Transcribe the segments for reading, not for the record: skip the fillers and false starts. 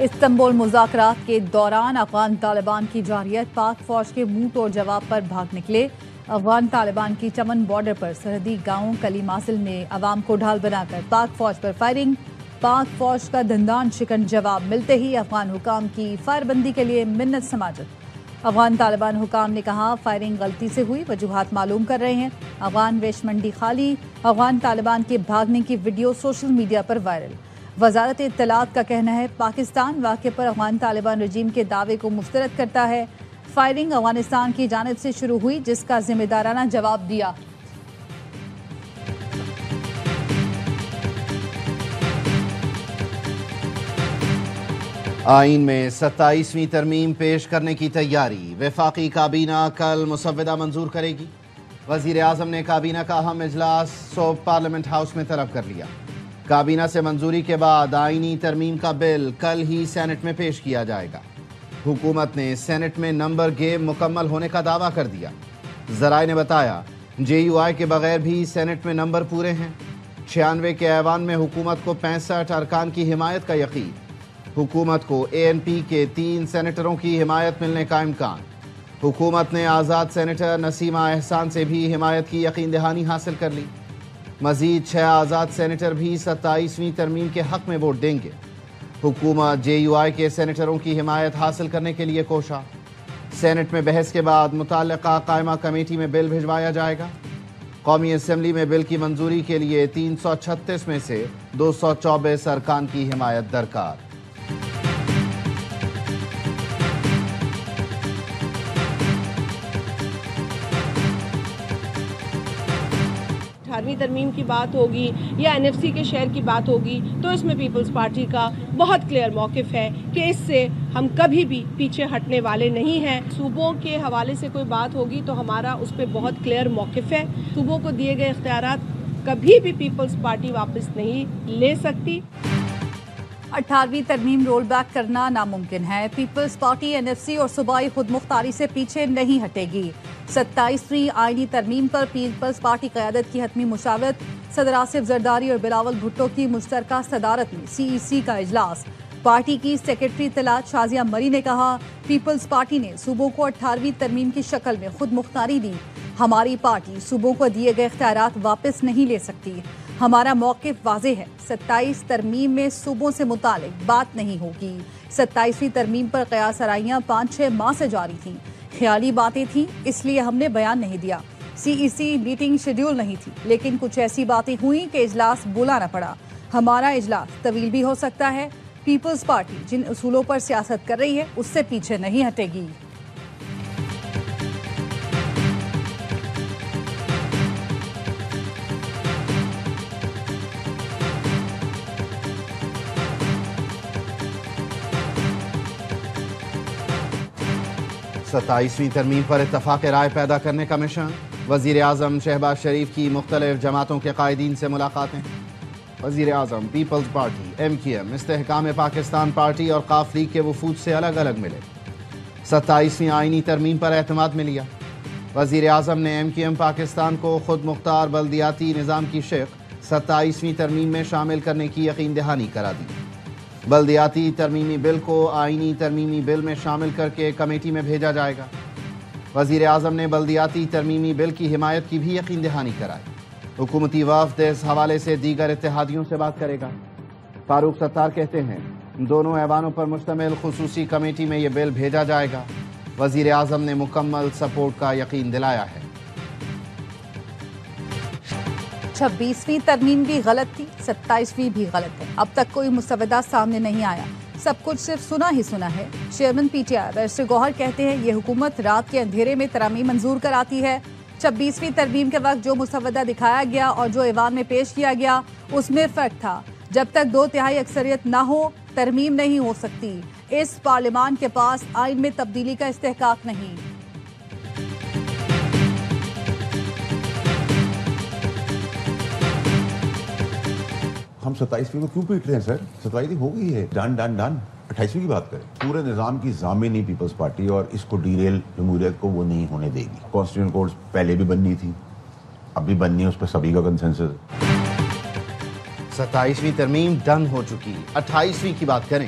Istanbul مذاکرات کے دوران افغان طالبان کی جارحیت، پاک فوج کے منہ توڑ جواب پر بھاگ نکلے۔ افغان طالبان کی چمن بارڈر پر سرحدی گاؤں کلی ماسل میں عوام کو ڈھال بنا کر پاک فوج پر فائرنگ۔ پاک فوج کا دندان شکن جواب ملتے ہی افغان حکام کی فائر بندی کے لیے منت سماجت۔ افغان طالبان حکام نے کہا فائرنگ غلطی سے ہوئی، وجوہات معلوم کر رہے ہیں۔ افغان ریش منڈی خالی، افغان طالبان کے بھاگنے کی ویڈیو سوشل میڈیا پر وائرل۔ وزارت اطلاعات کا کہنا ہے پاکستان واقعے پر افغان طالبان رجیم کے دعوے کو مسترد کرتا ہے۔ فائرنگ افغانستان کی جانب سے شروع ہوئی، جس کا ذمہ دارانہ جواب دیا۔ آئین میں 27ویں ترمیم پیش کرنے کی تیاری، وفاقی کابینہ کل مسودہ منظور کرے گی۔ وزیر اعظم نے کابینہ کا اہم اجلاس صبح پارلیمنٹ ہاؤس میں طلب کر لیا۔ کابینہ سے منظوری کے بعد آئینی ترمیم کا بل کل ہی سینٹ میں پیش کیا جائے گا۔ حکومت نے سینٹ میں نمبر گیم مکمل ہونے کا دعویٰ کر دیا۔ ذرائع نے بتایا JUI کے بغیر بھی سینٹ میں نمبر پورے ہیں۔ 96 کے ایوان میں حکومت کو 65 ارکان کی حمایت کا یقین۔ حکومت کو ANP کے 3 سینیٹروں کی حمایت ملنے کا امکان۔ حکومت نے آزاد سینیٹر نسیمہ احسان سے بھی حمایت کی یقین دہانی حاصل کر لی۔ مزید 6 آزاد سینیٹر بھی 27ویں ترمیم کے حق میں ووٹ دیں گے۔ حکومت JUI کے سینیٹروں کی حمایت حاصل کرنے کے لیے کوشاں۔ سینٹ میں بحث کے بعد متعلقہ قائمہ کمیٹی میں بل بھجوایا جائے گا۔ قومی اسمبلی میں بل کی منظوری کے لیے 336 میں سے 224 ارکان کی حمایت درکار۔ 18ویں ترمیم کی بات ہوگی یا NFC کے شیئر کی بات ہوگی تو اس میں پیپلز پارٹی کا بہت کلیئر موقف ہے کہ اس سے ہم کبھی بھی پیچھے ہٹنے والے نہیں ہیں۔ صوبوں کے حوالے سے کوئی بات ہوگی تو ہمارا اس پہ بہت کلیئر موقف ہے۔ صوبوں کو دیے گئے اختیارات کبھی بھی پیپلز پارٹی واپس نہیں لے سکتی۔ 18ویں ترمیم رول بیک کرنا ناممکن ہے۔ پیپلز پارٹی NFC اور صوبائی خود مختاری سے پیچھے نہیں ہٹے گی۔ 27ویں آئینی ترمیم پر پیپلز پارٹی قیادت کی حتمی مشاورت، صدر آصف زرداری اور بلاول بھٹو کی مشترکہ صدارت میں CEC کا اجلاس۔ پارٹی کی سیکرٹری اطلاعات شازیہ مری نے کہا پیپلز پارٹی نے صوبوں کو 18ویں ترمیم کی شکل میں خود مختاری دی۔ ہماری پارٹی صوبوں کو دیے گئے اختیارات واپس نہیں لے سکتی۔ ہمارا موقف واضح ہے، 27 ترمیم میں صوبوں سے متعلق بات نہیں ہوگی۔ 27ویں ترمیم پر قیاس آرائیاں 5-6 ماہ سے جاری تھیں، خیالی باتیں تھیں، اس لیے ہم نے بیان نہیں دیا۔ CEC میٹنگ شیڈیول نہیں تھی، لیکن کچھ ایسی باتیں ہوئیں کہ اجلاس بلانا پڑا۔ ہمارا اجلاس طویل بھی ہو سکتا ہے۔ پیپلز پارٹی جن اصولوں پر سیاست کر رہی ہے اس سے پیچھے نہیں ہٹے گی۔ ستائیسویں ترمیم پر اتفاق رائے پیدا کرنے کا مشن۔ وزیر اعظم شہباز شریف کی مختلف جماعتوں کے قائدین سے ملاقاتیں۔ وزیر اعظم پیپلز پارٹی، MQM، استحکام پاکستان پارٹی اور قاف لیگ کے وفود سے الگ الگ ملے۔ 27ویں آئینی ترمیم پر اعتماد میں لیا۔ وزیر اعظم نے MQM پاکستان کو خود مختار بلدیاتی نظام کی شق 27ویں ترمیم میں شامل کرنے کی یقین دہانی کرا دی۔ بلدیاتی ترمیمی بل کو آئینی ترمیمی بل میں شامل کر کے کمیٹی میں بھیجا جائے گا۔ وزیر اعظم نے بلدیاتی ترمیمی بل کی حمایت کی بھی یقین دہانی کرائی۔ حکومتی وفد اس حوالے سے دیگر اتحادیوں سے بات کرے گا۔ فاروق ستار کہتے ہیں دونوں ایوانوں پر مشتمل خصوصی کمیٹی میں یہ بل بھیجا جائے گا۔ وزیر اعظم نے مکمل سپورٹ کا یقین دلایا ہے۔ 26ویں ترمیم بھی غلط تھی، 27ویں بھی غلط ہے۔ اب تک کوئی مسودہ سامنے نہیں آیا، سب کچھ صرف سنا ہی سنا ہے۔ چیئرمین PTI بیرسٹر گوہر کہتے ہیں یہ حکومت رات کے اندھیرے میں ترامیم منظور کراتی ہے۔ 26ویں ترمیم کے وقت جو مسودہ دکھایا گیا اور جو ایوان میں پیش کیا گیا اس میں فرق تھا۔ جب تک 2/3 اکثریت نہ ہو ترمیم نہیں ہو سکتی۔ اس پارلیمان کے پاس آئین میں تبدیلی کا استحقاق نہیں۔ ہم 27ویں کو کیوں پیٹ رہے ہیں سر؟ 27ویں ہو گئی ہے، ڈن ڈن ڈن۔ 28ویں کی بات کریں۔ پورے نظام کی ضامن ہی پیپلز پارٹی اور اس کو ڈیریل جمہوریت کو وہ نہیں ہونے دے گی۔ کانسٹیٹیوشن کورٹس پہلے بھی بننی تھی، اب بھی بننی ہے، اس پہ سبھی کا کنسنسس ہے۔ 27ویں ترمیم ڈن ہو چکی۔ 28ویں کی بات کریں۔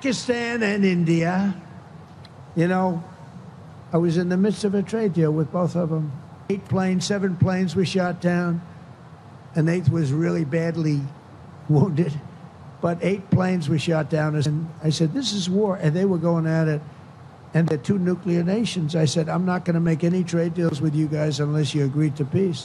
Pakistan and India, you know, I was in the midst of a trade deal with both of them. 8 planes, 7 planes were shot down. An 8th was really badly wounded, but 8 planes were shot down. And I said, this is war, and they were going at it. And the 2 nuclear nations, I said, I'm not going to make any trade deals with you guys unless you agree to peace.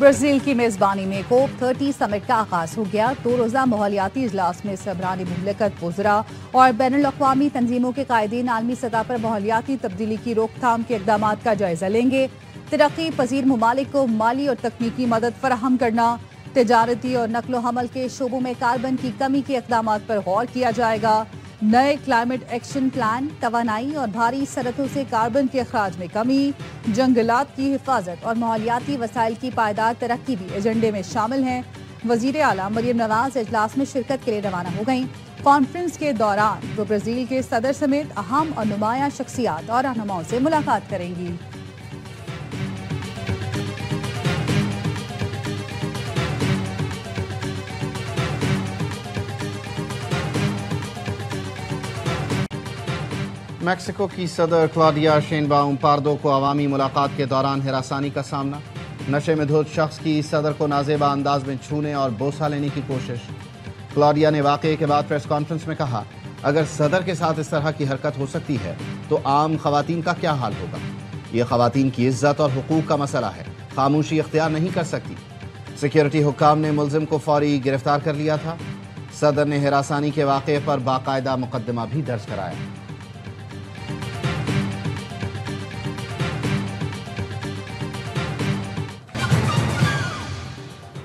Brazil کی میزبانی میں کوپ 30 سمٹ کا آغاز ہو گیا۔ 2 روزہ ماحولیاتی اجلاس میں سربراہ مملکت وزراء اور بین الاقوامی تنظیموں کے قائدین عالمی سطح پر ماحولیاتی تبدیلی کی روک تھام کے اقدامات کا جائزہ لیں گے۔ ترقی پذیر ممالک کو مالی اور تکنیکی مدد فراہم کرنا، تجارتی اور نقل و حمل کے شعبوں میں کاربن کی کمی کے اقدامات پر غور کیا جائے گا۔ نئے کلائمیٹ ایکشن پلان، توانائی اور بھاری صنعتوں سے کاربن کے اخراج میں کمی، جنگلات کی حفاظت اور ماحولیاتی وسائل کی پائیدار ترقی بھی ایجنڈے میں شامل ہیں۔ وزیر اعلیٰ مریم نواز اجلاس میں شرکت کے لیے روانہ ہو گئیں۔ کانفرنس کے دوران وہ برازیل کے صدر سمیت اہم اور نمایاں شخصیات اور رہنماؤں سے ملاقات کریں گی۔ میکسیکو کی صدر کلاڈیا شینباؤم پاردو کو عوامی ملاقات کے دوران ہراسانی کا سامنا۔ نشے میں دھت شخص کی صدر کو نازیبا انداز میں چھونے اور بوسہ لینے کی کوشش۔ کلاڈیا نے واقعے کے بعد پریس کانفرنس میں کہا، اگر صدر کے ساتھ اس طرح کی حرکت ہو سکتی ہے تو عام خواتین کا کیا حال ہوگا؟ یہ خواتین کی عزت اور حقوق کا مسئلہ ہے، خاموشی اختیار نہیں کر سکتی۔ سیکیورٹی حکام نے ملزم کو فوری گرفتار کر لیا تھا۔ صدر نے ہراسانی کے واقعے پر باقاعدہ مقدمہ بھی درج کرایا۔